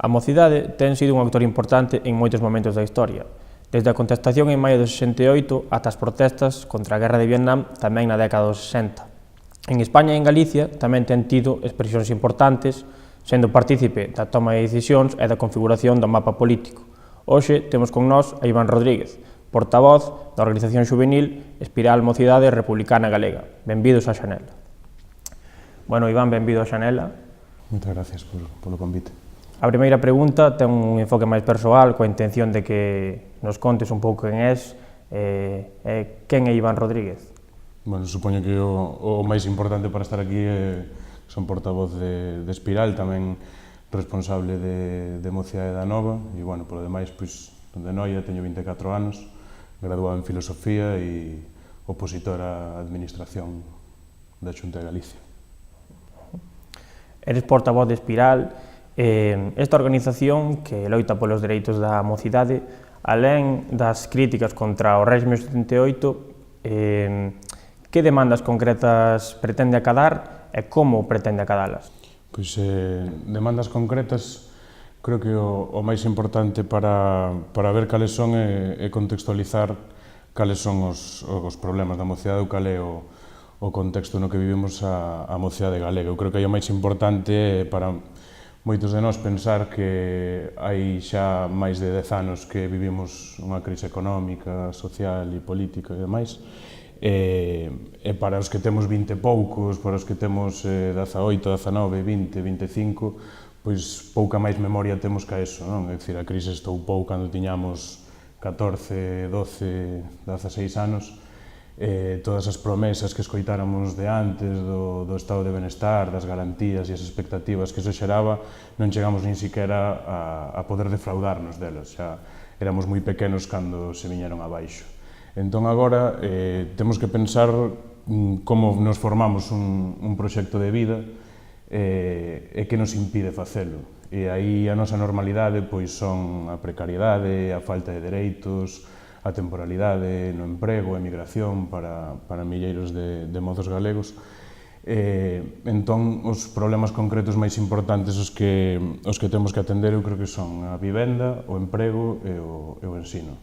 A mocidade ten sido un actor importante en moitos momentos da historia, desde a contestación en maio do 68 ata as protestas contra a Guerra de Vietnam tamén na década dos 60. En España e en Galicia tamén ten tido expresións importantes, sendo partícipe da toma de decisións e da configuración do mapa político. Hoxe temos con nós a Iván Rodríguez, portavoz da organización xuvenil Espiral Mocidade Republicana Galega. Benvidos á Xanela. Bueno, Iván, benvido á Xanela. Moitas gracias polo convite. A primeira pregunta ten un enfoque máis persoal, coa intención de que nos contes un pouco quen és, quen é Iván Rodríguez? Bueno, supoño que o máis importante para estar aquí son portavoz de Espiral, tamén responsable de Mocidade da Nova, e, bueno, polo demais, pois, de Noia, teño 24 anos, graduado en Filosofía e opositor á Administración da Xunta de Galicia. Eres portavoz de Espiral. Esta organización que loita polos dereitos da mocidade, alén das críticas contra o réxime 78, que demandas concretas pretende acadar e como pretende acadalas? Pois, demandas concretas, creo que o máis importante para ver cales son é contextualizar cales son os problemas da mocidade ou cal é o contexto no que vivimos a mocidade galega. Eu creo que é o máis importante para moitos de nós pensar que hai xa máis de 10 anos que vivimos unha crise económica, social e política e demais, e para os que temos 20 e poucos, para os que temos 18, 19, 20, 25, pois pouca máis memoria temos que a eso, non? É dicir, a crise estoupou cando tiñamos 14, 12, 16 anos, todas as promesas que escoitáramos de antes do estado de benestar, das garantías e as expectativas que eso xeraba, non chegamos nin siquiera a poder defraudarnos delas, xa éramos moi pequenos cando se viñeron abaixo. Entón agora temos que pensar como nos formamos un proxecto de vida e que nos impide facelo. E aí a nosa normalidade pois son a precariedade, a falta de dereitos, a temporalidade no emprego, a emigración para milleiros de mozos galegos. Entón, os problemas concretos máis importantes os que temos que atender eu creo que son a vivenda, o emprego e o ensino.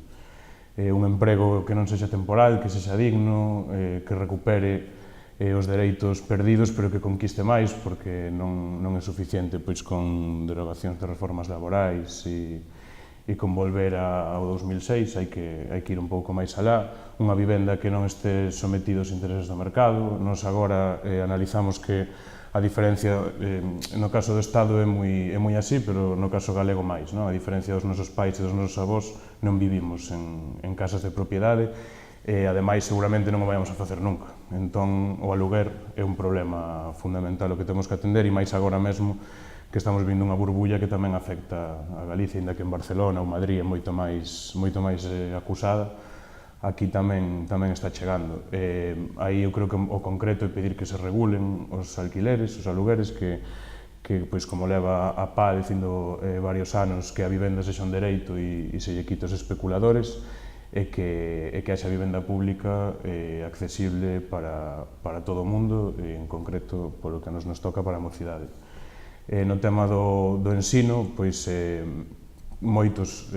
Un emprego que non sexa temporal, que sexa digno, que recupere os dereitos perdidos, pero que conquiste máis, porque non é suficiente pois con derogacións de reformas laborais e con volver ao 2006, hai que ir un pouco máis alá, unha vivenda que non este sometido aos intereses do mercado. Nos agora analizamos que a diferencia, no caso do Estado é moi así, pero no caso galego máis, non? A diferencia dos nosos pais e dos nosos avós, non vivimos en casas de propiedade, e ademais seguramente non o vayamos a facer nunca. Entón, o aluguer é un problema fundamental o que temos que atender, e máis agora mesmo que estamos vindo unha burbulla que tamén afecta a Galicia, inda que en Barcelona ou Madrid é moito máis acusada, aquí tamén está chegando. Aí eu creo que o concreto é pedir que se regulen os alquileres, os alugueres, que pois como leva a PA dicindo varios anos que a vivenda sexa un dereito e se lle quita os especuladores, e que haxa vivenda pública accesible para todo o mundo, e en concreto polo que nos toca para a mocidade. No tema do ensino, pois moitos,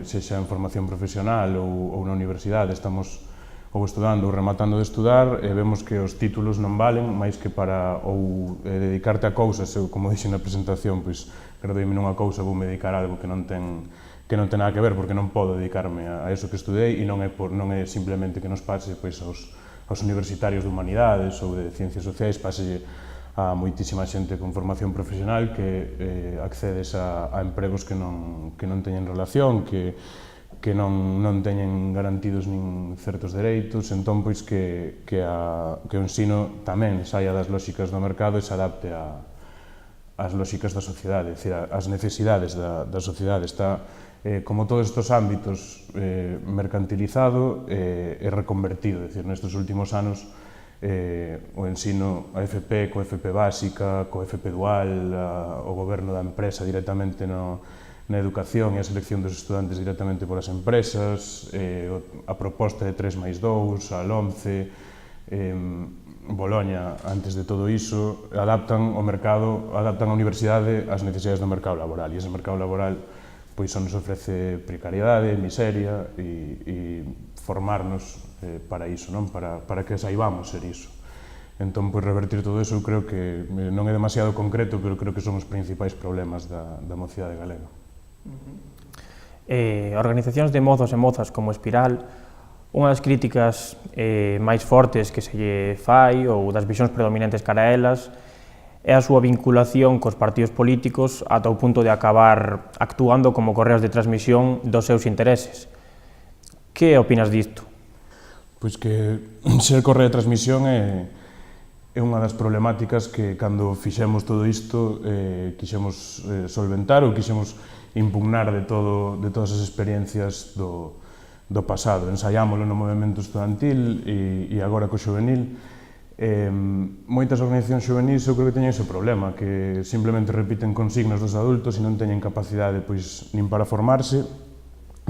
sexa en formación profesional ou na universidade, estamos ou estudando ou rematando de estudar, e vemos que os títulos non valen máis que para ou dedicarte a cousas, como dixen na presentación, pois gradueime nunha cousa, vou me dedicar a algo que non ten nada que ver, porque non podo dedicarme a eso que estudei, e non é simplemente que nos pase pois aos universitarios de humanidades ou de ciencias sociais, páselle a moitísima xente con formación profesional que accedes a empregos que non teñen relación, que non teñen garantidos nin certos dereitos. Entón, pois que o ensino tamén saia das lóxicas do mercado e se adapte ás lóxicas da sociedade, é dicir, ás necesidades da sociedade. Está, como todos estes ámbitos, mercantilizado e reconvertido, é dicir, nestes últimos anos o ensino, a FP, coa FP básica, coa FP dual, o goberno da empresa directamente na educación e a selección dos estudantes directamente polas empresas, a proposta de 3+2, a LOMCE, Boloña, antes de todo iso, adaptan o mercado, adaptan a universidade ás necesidades do mercado laboral, e ese mercado laboral pois só nos ofrece precariedade, miseria e formarnos para iso, non? Para que saibamos ser iso. Entón, pois, revertir todo iso, eu creo que non é demasiado concreto, pero creo que son os principais problemas da mocidade galega. Organizacións de mozos e mozas como Espiral, unha das críticas máis fortes que se lle fai, ou das visións predominantes cara a elas, é a súa vinculación cos partidos políticos ata o punto de acabar actuando como correos de transmisión dos seus intereses. Que opinas disto? Pois que ser correo de transmisión é unha das problemáticas que, cando fixemos todo isto, quixemos solventar ou quixemos impugnar de todas as experiencias do pasado. Ensaiámolo no movimento estudantil e agora co xuvenil. Moitas organizacións xuvenis eu creo que teñen ese problema, que simplemente repiten consignas dos adultos e non teñen capacidade pois, nin para formarse,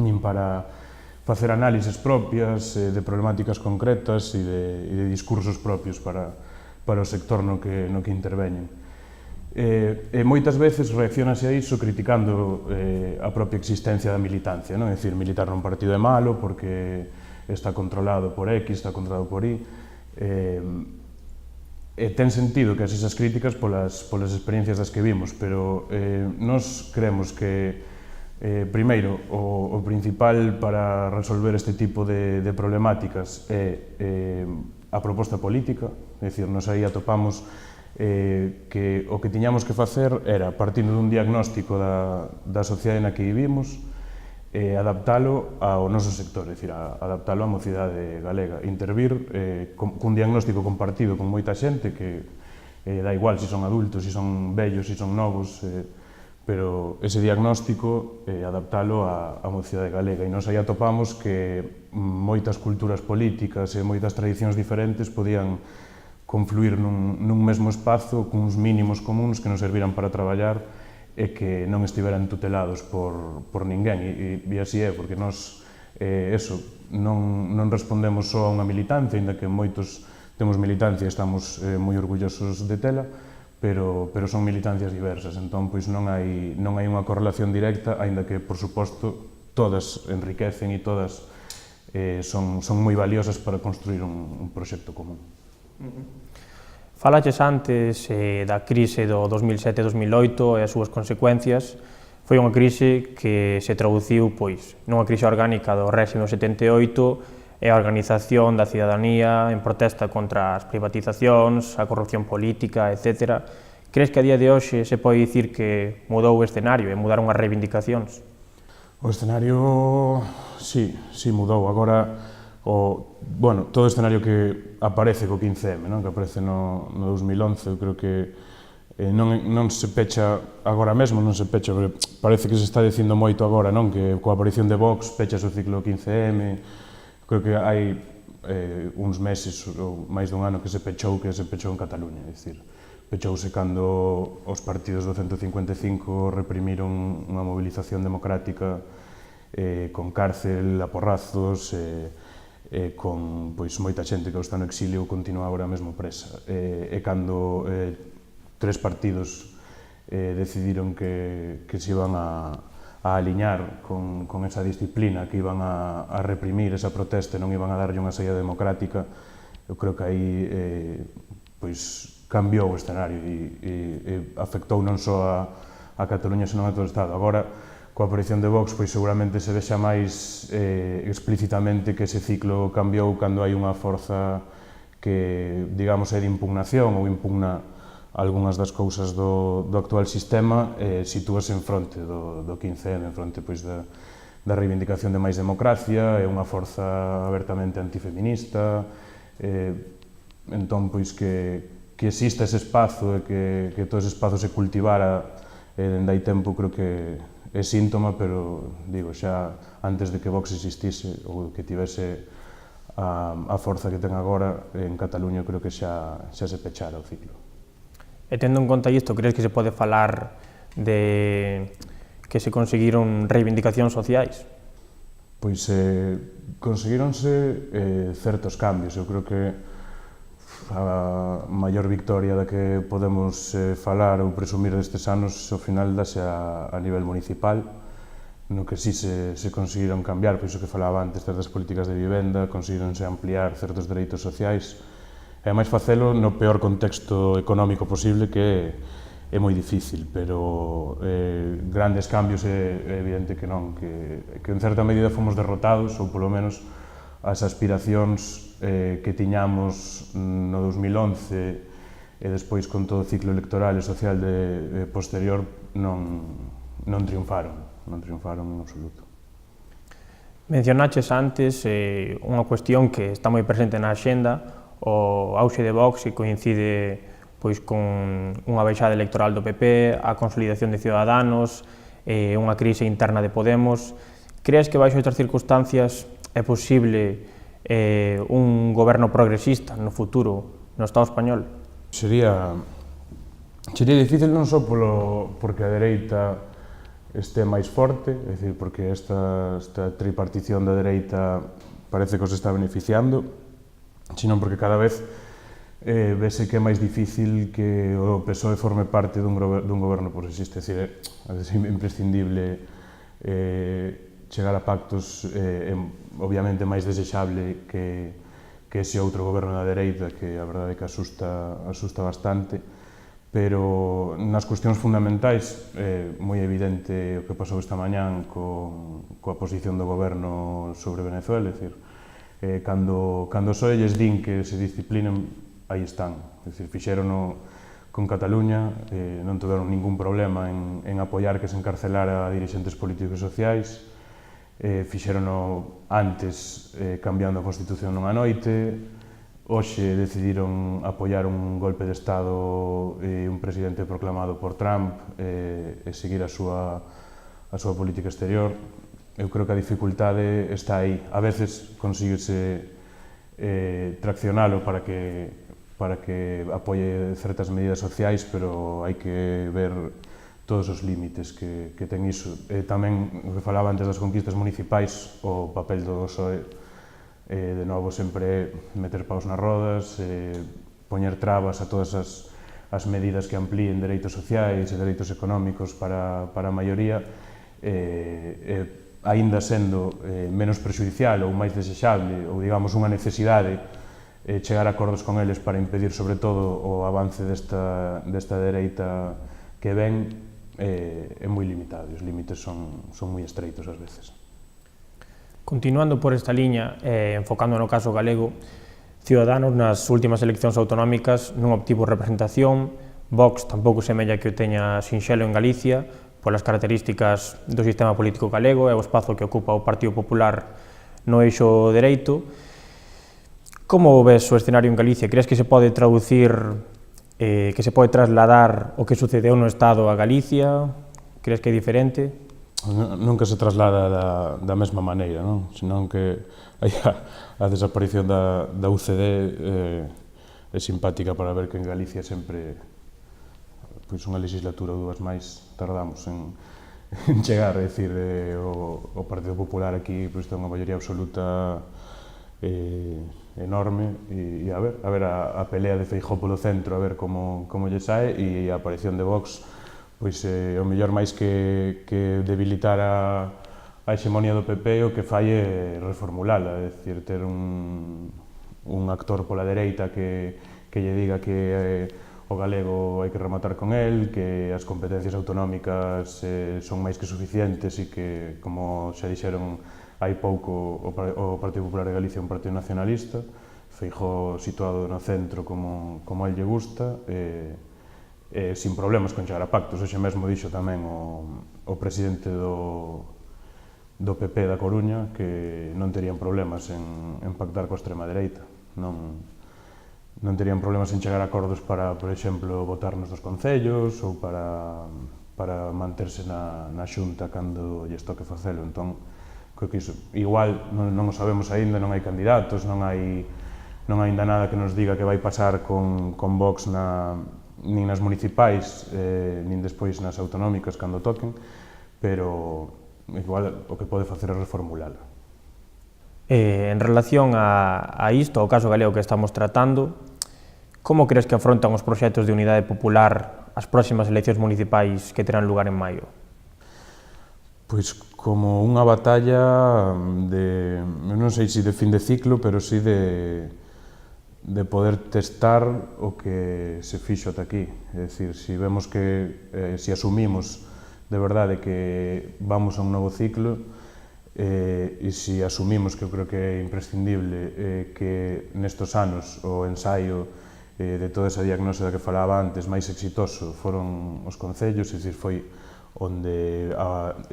nin para facer análises propias de problemáticas concretas e de discursos propios para o sector no que interveñen. E moitas veces reaccionase a iso criticando a propia existencia da militancia, non? É dicir, militar nun partido é malo porque está controlado por X, está controlado por Y. Ten sentido que esas críticas polas experiencias das que vimos, pero nós creemos que primeiro, o principal para resolver este tipo de problemáticas é a proposta política, é dicir, nos aí atopamos que o que tiñamos que facer era, partindo dun diagnóstico da sociedade na que vivimos, adaptalo ao noso sector, é dicir, adaptalo á mocidade galega, intervir cun diagnóstico compartido con moita xente que dá igual se son adultos, se son vellos, se son novos, pero ese diagnóstico adaptalo á mocidade galega, e nos aí atopamos que moitas culturas políticas e moitas tradicións diferentes podían confluir nun mesmo espazo cuns mínimos comuns que nos serviran para traballar e que non estiveran tutelados por ninguén, e así é, porque nós non respondemos só a unha militancia, ainda que moitos temos militancia e estamos moi orgullosos de tela, pero son militancias diversas, entón pois non hai unha correlación directa, aínda que, por suposto, todas enriquecen e todas son moi valiosas para construir un proxecto común. Falaches antes da crise do 2007-2008 e as súas consecuencias. Foi unha crise que se traduciu nunha crise orgánica do réxime do 78 e a organización da cidadanía en protesta contra as privatizacións, a corrupción política, etc. Crees que a día de hoxe se pode dicir que mudou o escenario e mudaron as reivindicacións? O escenario, sí mudou. Agora, todo o escenario que aparece co 15M, que aparece no 2011, eu creo que non se pecha agora mesmo, non se pecha, porque parece que se está dicindo moito agora, que coa aparición de Vox pechas o ciclo 15M. Creo que hai uns meses ou máis dun ano que se pechou en Cataluña, é dicir, pechouse cando os partidos do 155 reprimiron unha movilización democrática con cárcel, a porrazos, con moita xente que está no exilio continua agora mesmo presa. E cando tres partidos decidiron que se iban a aliñar con esa disciplina, que iban a reprimir esa protesta e non iban a darlle unha saída democrática, eu creo que aí cambiou o escenario e afectou non só a Cataluña, senón a todo o Estado. Agora, coa aparición de Vox, seguramente se vexa máis explícitamente que ese ciclo cambiou cando hai unha forza que, digamos, é de impugnación ou impugna algunhas das cousas do actual sistema, sitúase en fronte do 15M, en fronte da reivindicación de máis democracia, é unha forza abertamente antifeminista, entón, que exista ese espazo e que todo ese espazo se cultivara dende hai tempo, creo que é síntoma, pero, digo, xa antes de que Vox existise ou que tivese a forza que ten agora, en Cataluña creo que xa se pechara o ciclo. E tendo en conta isto, crees que se pode falar de que se conseguiron reivindicacións sociais? Pois conseguíronse certos cambios. Eu creo que a maior victoria da que podemos falar ou presumir destes anos, ao final dase a nivel municipal, no que sí se conseguiron cambiar, pois o que falaba antes das políticas de vivenda, conseguironse ampliar certos dereitos sociais, e máis facelo no peor contexto económico posible, que é moi difícil, pero grandes cambios é evidente que non, que en certa medida fomos derrotados, ou polo menos as aspiracións que tiñamos no 2011 e despois con todo o ciclo electoral e social posterior non triunfaron en absoluto. Mencionaches antes unha cuestión que está moi presente na axenda, o auxe de Vox, que coincide pois con unha baixada electoral do PP, a consolidación de Ciudadanos, unha crise interna de Podemos. Crees que baixo estas circunstancias é posible un goberno progresista no futuro no Estado español? Sería difícil non só porque a dereita este máis forte, é dicir, porque esta tripartición da dereita parece que os está beneficiando, sino porque cada vez vese que é máis difícil que o PSOE forme parte dun goberno progresista, é dicir, é imprescindible chegar a pactos, obviamente máis desexable que ese outro goberno da dereita, que a verdade é que asusta bastante, pero nas cuestións fundamentais é moi evidente o que pasou esta mañán coa posición do goberno sobre Venezuela, é dicir, cando o PSOE lles din que se disciplinen, aí están, é dicir, fixérono con Cataluña, non tiveron ningún problema en apoiar que se encarcelara a dirixentes políticos e sociais, fixérono antes cambiando a Constitución nunha noite, hoxe decidiron apoiar un golpe de Estado e un presidente proclamado por Trump e seguir a súa política exterior. Eu creo que a dificultade está aí. A veces consíguese traccionalo para que apoie certas medidas sociais, pero hai que ver todos os límites que ten iso. Tamén, o que falaba antes das conquistas municipais, o papel do PSOE, de novo, sempre meter paus nas rodas, poñer trabas a todas as medidas que amplíen dereitos sociais e dereitos económicos para a maioría, aínda sendo menos prexudicial ou máis desexable, ou digamos unha necesidade, chegar a acordos con eles para impedir sobre todo o avance desta dereita que ven, é moi limitado, os límites son moi estreitos ás veces. Continuando por esta liña, enfocando no caso galego, Ciudadanos nas últimas eleccións autonómicas non obtivo representación, Vox tampouco semella que o teña sinxelo en Galicia, polas características do sistema político galego e o espazo que ocupa o Partido Popular no eixo dereito. Como ves o escenario en Galicia? Crees que se pode traducir, que se pode trasladar o que sucedeu no Estado a Galicia? Crees que é diferente? Nunca se traslada da mesma maneira, non? Senón que a desaparición da UCD é simpática para ver que en Galicia sempre, pois unha legislatura ou dúas máis tardamos en chegar, é dicir, o Partido Popular aquí ten unha maioría absoluta enorme, e a ver a pelea de Feijóo polo centro, a ver como lle sae, e a aparición de Vox, pois o mellor máis que debilitar a hexemonía do PP, o que fai é reformulala, é dicir, ter un actor pola dereita que lle diga que o galego hai que rematar con el, que as competencias autonómicas son máis que suficientes e que, como xa dixeron hai pouco, o Partido Popular de Galicia é un partido nacionalista, Feijóo situado no centro como a él lle gusta, sin problemas con chegar a pactos. Hoxe mesmo dixo tamén o presidente do PP da Coruña que non terían problemas en pactar coa extrema dereita, non terían problemas en chegar a acordos para, por exemplo, votarnos dos concellos ou para manterse na xunta cando lles toque facelo. Entón, creo que iso, igual non o sabemos aínda, non hai candidatos, non hai aínda nada que nos diga que vai pasar con Vox nin nas municipais, nin despois nas autonómicas cando toquen, pero igual o que pode facer é reformulala. En relación a isto, ao caso galego que estamos tratando, Como crees que afrontan os proxectos de unidade popular as próximas eleccións municipais que terán lugar en maio? Pois como unha batalla non sei se de fin de ciclo, pero si de poder testar o que se fixo ata aquí. É dicir, se vemos que, se asumimos de verdade que vamos a un novo ciclo, e se asumimos, que eu creo que é imprescindible, que nestos anos o ensaio de toda esa diagnose da que falaba antes máis exitoso foron os concellos, é dicir, foi onde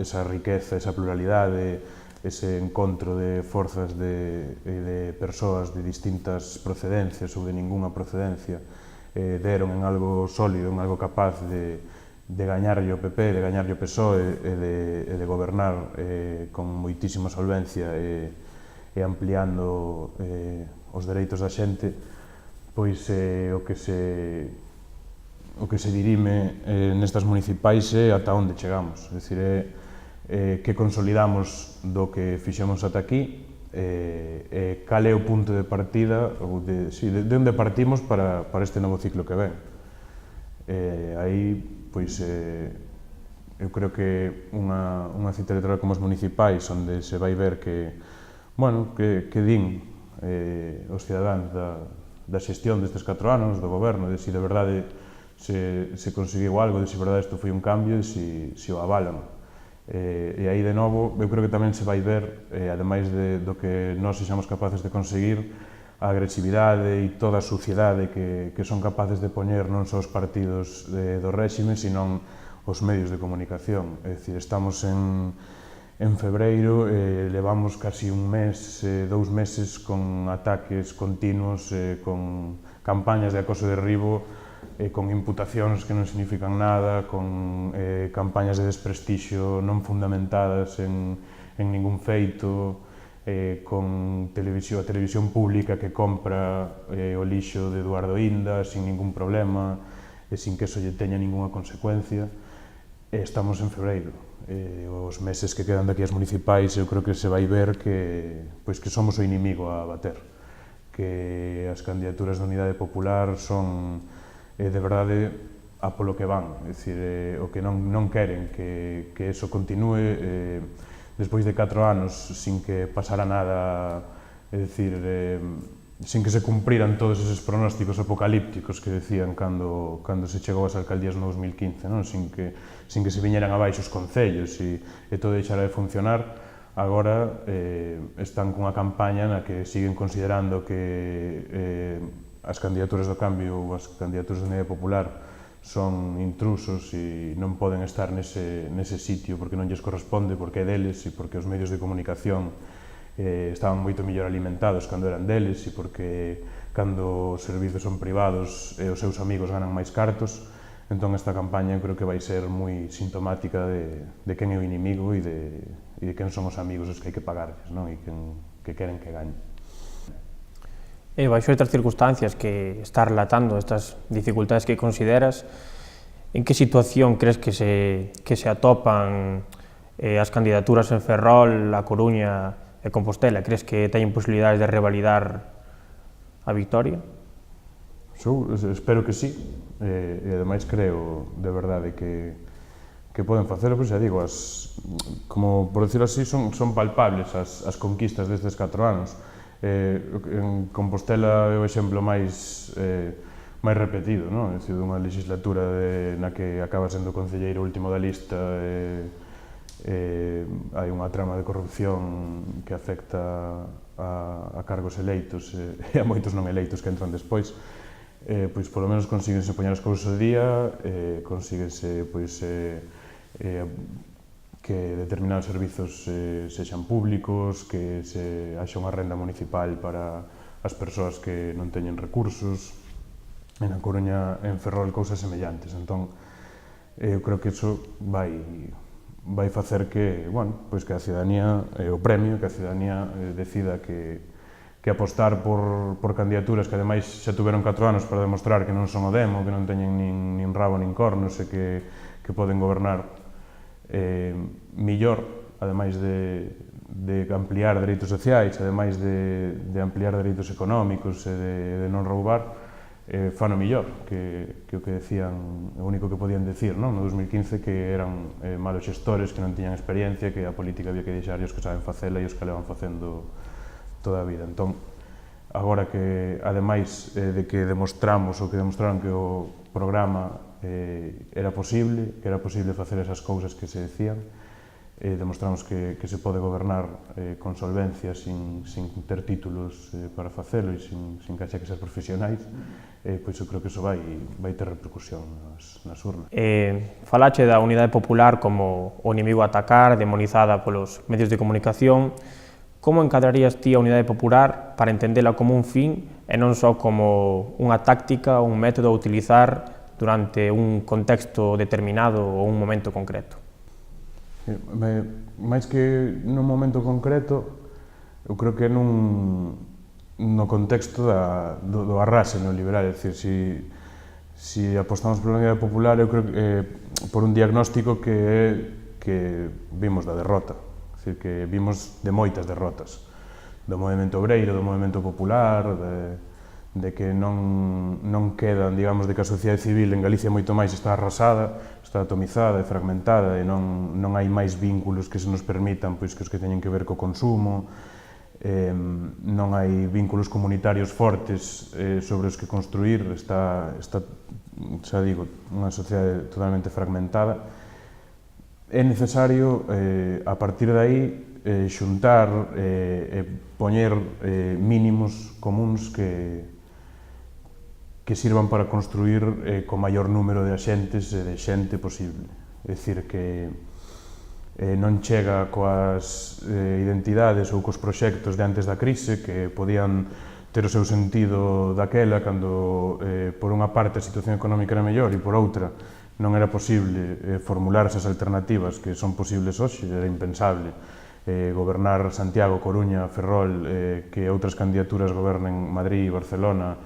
esa riqueza, esa pluralidade, ese encontro de forzas de persoas de distintas procedencias ou de ningunha procedencia deron en algo sólido, en algo capaz de gañarlle o PP, de gañarlle o PSOE e de gobernar con moitísima solvencia e ampliando os dereitos da xente, pois o que se dirime nestas municipais é ata onde chegamos, é dicir, que consolidamos do que fixemos ata aquí, cal é o punto de partida, de onde partimos para este novo ciclo que ven. Aí, pois, eu creo que unha cita electoral como as municipais, onde se vai ver que din os cidadáns da xestión destes 4 anos, do goberno, de se de verdade se conseguiu algo, de se de verdade isto foi un cambio, de se o avalan. E aí, de novo, eu creo que tamén se vai ver, ademais do que nós sexamos capaces de conseguir, a agresividade e toda a suciedade que son capaces de poñer non só os partidos do réxime, sino os medios de comunicación. É dicir, estamos en febreiro, levamos casi un mes, 2 meses con ataques continuos, con campañas de acoso e derribo, con imputacións que non significan nada, con campañas de desprestixio non fundamentadas en ningún feito, con a televisión pública que compra o lixo de Eduardo Inda sin ningún problema, sin que eso lle teña ninguna consecuencia. Estamos en febreiro. Os meses que quedan daqui as municipais, eu creo que se vai ver que somos o inimigo a bater, que as candidaturas de unidade popular son de verdade a polo que van, é dicir, o que non queren que eso continúe despois de 4 anos sin que pasara nada, é dicir, sin que se cumpriran todos eses pronósticos apocalípticos que decían cando se chegou ás alcaldías no 2015, non? Sin que se viñeran abaixo os concellos e todo deixara de funcionar. Agora están cunha campaña na que siguen considerando que as candidaturas do cambio ou as candidaturas da unidade popular son intrusos e non poden estar nese sitio porque non lles corresponde, porque é deles e porque os medios de comunicación estaban moito mellor alimentados cando eran deles e porque cando os servizos son privados e os seus amigos ganan máis cartos. Entón esta campaña creo que vai ser moi sintomática de quen é o inimigo e de quen son os amigos os que hai que pagarles, non? E que queren que gañen. E baixo estas circunstancias que estás relatando, estas dificultades que consideras, en que situación crees que se atopan as candidaturas en Ferrol, A Coruña e Compostela? Crees que teñen posibilidades de revalidar a victoria? Espero que sí, e ademais creo de verdade que poden facelo, pois xa digo, como por decirlo así, son palpables as conquistas destes 4 anos. En Compostela é o exemplo máis repetido, non? É dicir, unha legislatura na que acaba sendo concelleiro último da lista, hai unha trama de corrupción que afecta a cargos eleitos e a moitos non eleitos que entran despois. Pois polo menos consíguense poñer as cousas ao día, consíguense que determinados servizos sexan públicos, que se haxa unha renda municipal para as persoas que non teñen recursos. En A Coruña, en Ferrol, cousas semellantes. Entón, eu creo que iso vai facer que a cidadanía, o premio, que a cidadanía decida que apostar por candidaturas que ademais xa tuveron 4 anos para demostrar que non son o demo, que non teñen nin rabo nin cornos e que poden gobernar millor, ademais de ampliar dereitos sociais, ademais de ampliar dereitos económicos e de non roubar, fano millor, que o que decían, o único que podían decir, non? No 2015 que eran malos xestores, que non tiñan experiencia, que a política había que deixar os que saben facela e os que levan facendo toda a vida. Entón, agora que, ademais de que demostramos, ou que demostraron que o programa era posible, que era posible facer esas cousas que se decían, demostramos que se pode gobernar con solvencia, sin ter títulos para facelo e sin que haxa que ser profesionais, pois eu creo que iso vai ter repercusión nas urnas. Falache da Unidade Popular como o inimigo a atacar, demonizada polos medios de comunicación. Como encadrarías ti a Unidade Popular para entendela como un fin e non só como unha táctica ou un método a utilizar durante un contexto determinado ou un momento concreto? Mais que nun momento concreto, eu creo que no contexto do arrase neoliberal, é dicir, si apostamos pola Unidade Popular, eu creo que por un diagnóstico que vimos da derrota, é dicir, que vimos de moitas derrotas, do movemento obreiro, do movemento popular, de que non quedan, digamos, de que a sociedade civil en Galicia moito máis está arrasada, está atomizada e fragmentada e non hai máis vínculos que se nos permitan pois que os que teñen que ver co consumo, non hai vínculos comunitarios fortes sobre os que construir, está, xa digo, unha sociedade totalmente fragmentada. É necesario, a partir de aí, xuntar e poñer mínimos comuns que sirvan para construir co maior número de axentes e de xente posible. É dicir, que non chega coas identidades ou cos proxectos de antes da crise, que podían ter o seu sentido daquela, cando por unha parte a situación económica era mellor e por outra non era posible formular esas alternativas que son posibles hoxe, era impensable gobernar Santiago, Coruña, Ferrol, que outras candidaturas gobernen Madrid, Barcelona,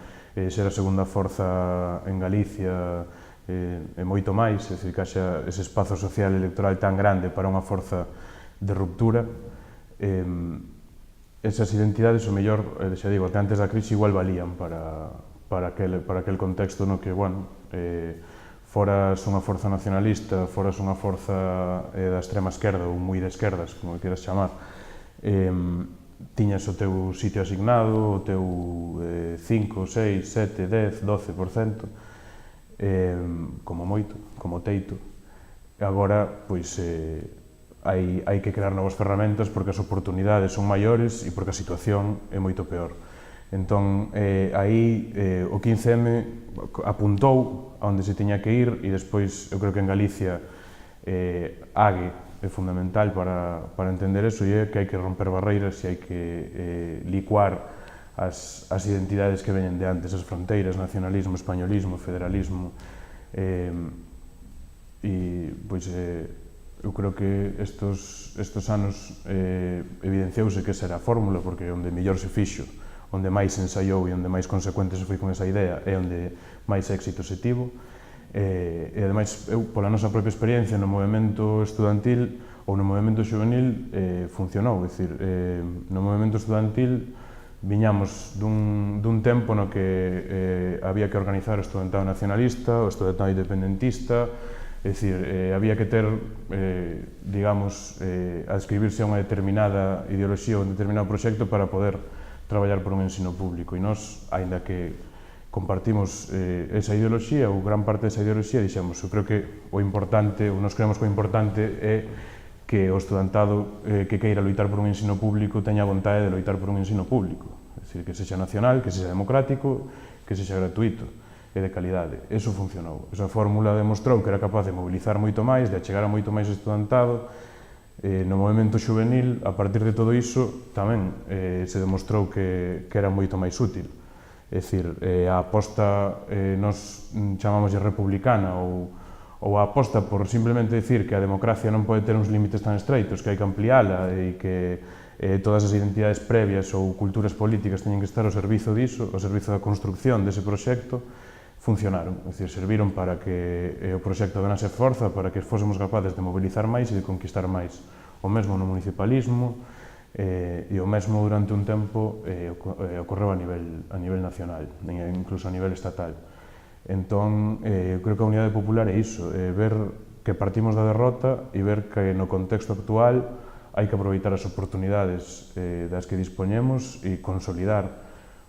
ser a segunda forza en Galicia e moito máis, é dicir, que haxa ese espazo social electoral tan grande para unha forza de ruptura. Esas identidades, o mellor, xa digo, que antes da crise igual valían para aquel contexto no que, bueno, foras unha forza nacionalista, foras unha forza da extrema esquerda ou moi de esquerdas, como queras chamar, tiñas o teu sitio asignado, o teu 5, 6, 7, 10, 12%, como moito, como teito. Agora, pois, hai que crear novas ferramentas porque as oportunidades son maiores e porque a situación é moito peor. Entón, aí o 15M apuntou a onde se tiña que ir e despois, eu creo que en Galicia, AGE é fundamental para entender eso e é que hai que romper barreiras e hai que licuar as identidades que veñen de antes, as fronteiras, nacionalismo, españolismo, federalismo e pois eu creo que estes anos evidenciouse que esa era a fórmula porque onde mellor se fixo, onde máis se ensaiou e onde máis consecuente se foi con esa idea é onde máis éxito se tivo. E ademais, eu, pola nosa propia experiencia no movemento estudantil ou no movemento juvenil funcionou, é dicir, no movemento estudantil viñamos dun tempo no que había que organizar o estudantado nacionalista, o estudantado independentista, é dicir, había que ter, digamos, adscribirse a unha determinada ideoloxía ou un determinado proxecto para poder traballar por un ensino público e nós, aínda que compartimos esa ideoloxía ou gran parte desa ideoloxía, dixemos, eu creo que o importante, ou nos creemos que o importante é que o estudantado que queira loitar por un ensino público teña vontade de loitar por un ensino público, é dicir, que sexa nacional, que sexa democrático, que sexa gratuito e de calidade. Eso funcionou. Esa fórmula demostrou que era capaz de mobilizar moito máis, de achegar a moito máis estudantado. No movemento juvenil, a partir de todo iso, tamén se demostrou que era moito máis útil. É dicir, a aposta, nos chamamos republicana, ou a aposta por simplemente dicir que a democracia non pode ter uns límites tan estreitos, que hai que ampliála e que todas as identidades previas ou culturas políticas teñen que estar ao servizo diso, ao servizo da construcción dese proxecto, funcionaron. É dicir, serviron para que o proxecto ganase forza, para que fósemos capaces de mobilizar máis e de conquistar máis. O mesmo no municipalismo, E o mesmo durante un tempo ocorreu a nivel nacional, incluso a nivel estatal. Entón, creo que a unidade popular é iso, ver que partimos da derrota e ver que no contexto actual hai que aproveitar as oportunidades das que dispoñemos e consolidar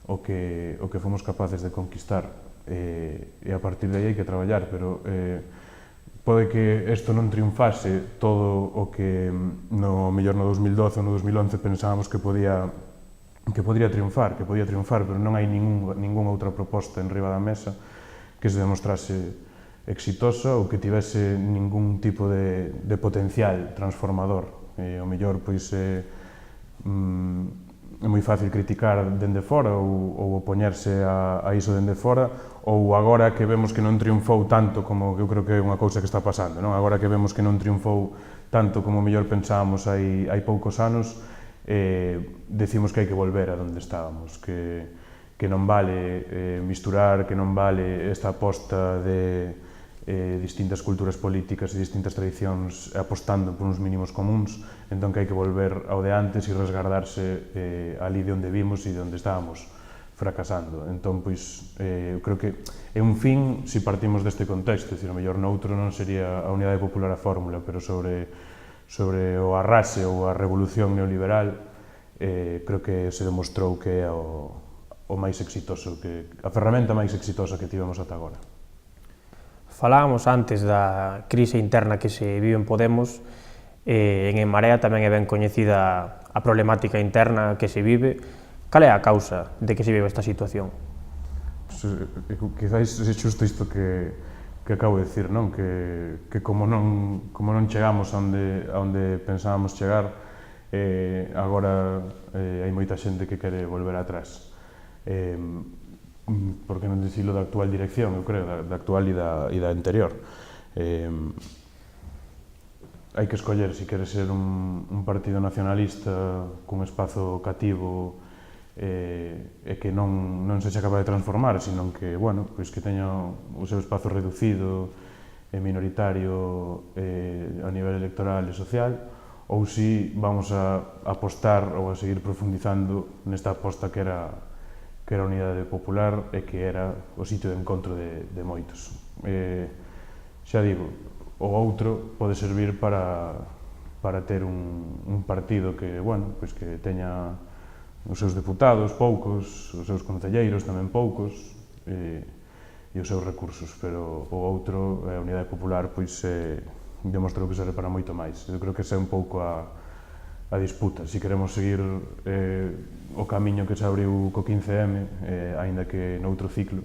o que fomos capaces de conquistar. E a partir de aí hai que traballar, pero pode que isto non triunfase todo o que mellor no 2012 ou no 2011 pensábamos que podía triunfar, pero non hai ningunha outra proposta en riba da mesa que se demostrase exitosa ou que tivese ningún tipo de potencial transformador. O mellor, pois, é moi fácil criticar dende fora ou opoñerse a iso dende fora, ou agora que vemos que non triunfou tanto como eu creo que é unha cousa que está pasando, non? Agora que vemos que non triunfou tanto como mellor pensábamos hai poucos anos, decimos que hai que volver a onde estábamos, que non vale misturar, que non vale esta aposta de distintas culturas políticas e distintas tradicións apostando por uns mínimos comuns, entón que hai que volver ao de antes e resgardarse ali de onde vimos e de onde estábamos fracasando. Entón, pois, eu creo que é un fin se partimos deste contexto, dicir, o mellor noutro non sería a unidade popular a fórmula, pero sobre o arrase ou a revolución neoliberal, creo que se demostrou que é o máis exitoso, a ferramenta máis exitosa que tivemos ata agora. Falábamos antes da crise interna que se vive en Podemos, en Marea tamén é ben coñecida a problemática interna que se vive. Cal é a causa de que se vive esta situación? Quizás é xusto isto que acabo de dicir, non? Que como non chegamos a onde pensábamos chegar, agora hai moita xente que quere volver atrás. Por que non dicilo da actual dirección, eu creo, da actual e da anterior. Hai que escoller se quere ser un partido nacionalista cun espazo cativo e que non sexa capaz de transformar, sino que, bueno, pois que teña o seu espazo reducido e minoritario a nivel electoral e social, ou se vamos a apostar ou a seguir profundizando nesta aposta que era a unidade popular e que era o sitio de encontro de moitos. Xa digo, o outro pode servir para ter un partido que, bueno, pois que teña os seus deputados poucos, os seus concelleiros tamén poucos, e os seus recursos, pero o outro, a unidade popular, pois demostrou que serve para moito máis. Eu creo que esa é un pouco a disputa, se queremos seguir o camiño que se abriu co 15M, aínda que noutro ciclo,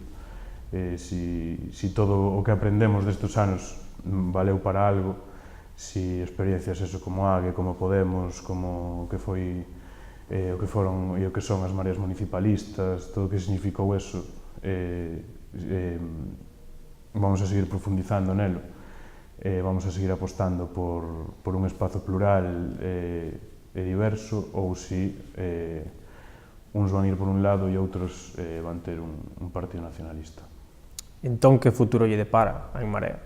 se todo o que aprendemos destes anos valeu para algo, se experiencias como AGE, como Podemos, como o que foi o que foron e o que son as mareas municipalistas, todo o que significou eso, vamos a seguir profundizando nelo, vamos a seguir apostando por un espazo plural e diverso, ou se uns van ir por un lado e outros van ter un partido nacionalista. Entón, que futuro lle depara a En Marea?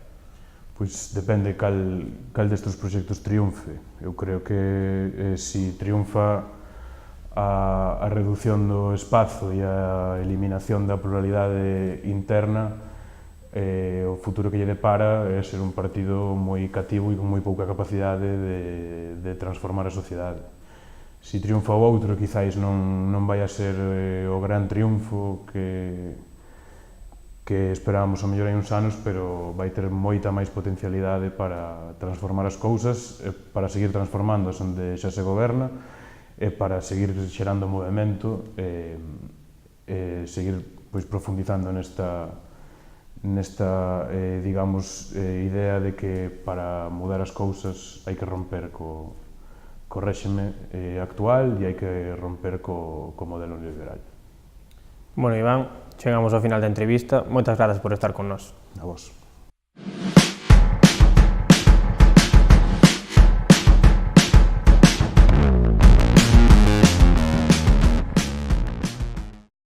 Pois depende cal destes proxectos triunfe. Eu creo que se triunfa a reducción do espazo e a eliminación da pluralidade interna, o futuro que lle depara é ser un partido moi cativo e con moi pouca capacidade de transformar a sociedade. Se triunfa o outro, quizáis non vai a ser o gran triunfo que esperábamos a mellor hai uns anos, pero vai ter moita máis potencialidade para transformar as cousas, para seguir transformando onde xa se goberna, e para seguir xerando movimento, seguir profundizando nesta digamos, idea de que para mudar as cousas hai que romper co réxime actual e hai que romper co modelo neoliberal. Bueno, Iván, chegamos ao final da entrevista. Moitas grazas por estar con nós. A vos.